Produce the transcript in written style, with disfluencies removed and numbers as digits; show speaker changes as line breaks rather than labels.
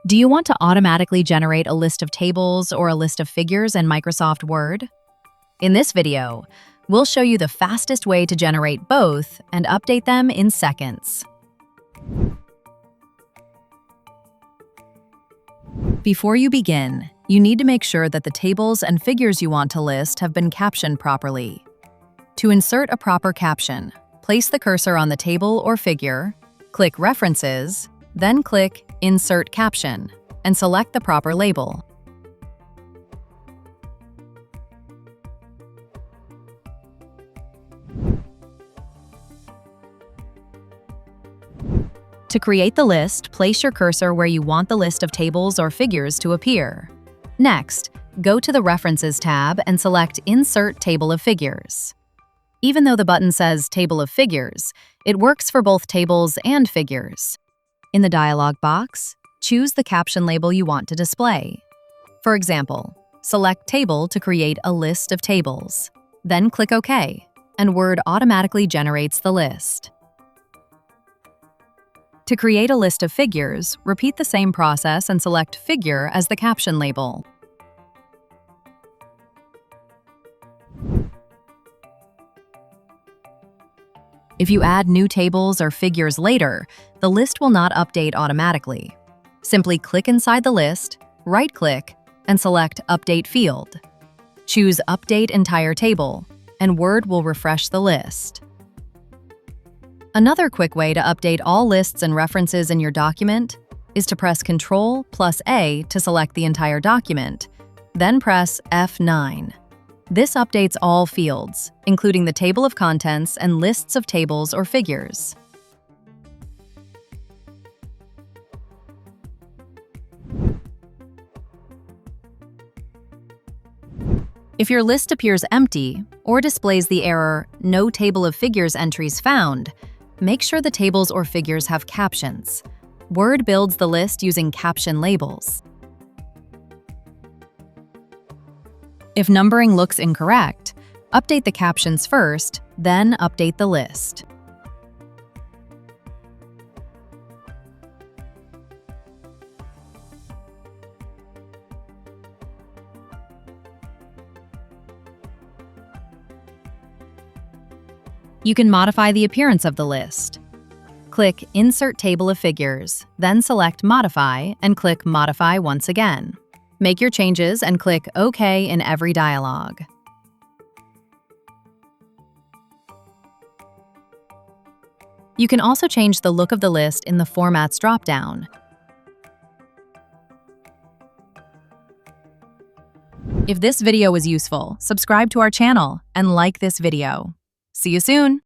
Do you want to automatically generate a list of tables or a list of figures in Microsoft Word? In this video, we'll show you the fastest way to generate both and update them in seconds. Before you begin, you need to make sure that the tables and figures you want to list have been captioned properly. To insert a proper caption, place the cursor on the table or figure, click References, then click Insert Caption, and select the proper label. To create the list, place your cursor where you want the list of tables or figures to appear. Next, go to the References tab and select Insert Table of Figures. Even though the button says Table of Figures, it works for both tables and figures. In the dialog box, choose the caption label you want to display. For example, select Table to create a list of tables. Then click OK, and Word automatically generates the list. To create a list of figures, repeat the same process and select Figure as the caption label. If you add new tables or figures later, the list will not update automatically. Simply click inside the list, right-click, and select Update Field. Choose Update Entire Table, and Word will refresh the list. Another quick way to update all lists and references in your document is to press Ctrl + A to select the entire document, then press F9. This updates all fields, including the table of contents and lists of tables or figures. If your list appears empty or displays the error "No table of figures entries found," make sure the tables or figures have captions. Word builds the list using caption labels. If numbering looks incorrect, update the captions first, then update the list. You can modify the appearance of the list. Click Insert Table of Figures, then select Modify and click Modify once again. Make your changes and click OK in every dialog. You can also change the look of the list in the Formats dropdown. If this video was useful, subscribe to our channel and like this video. See you soon!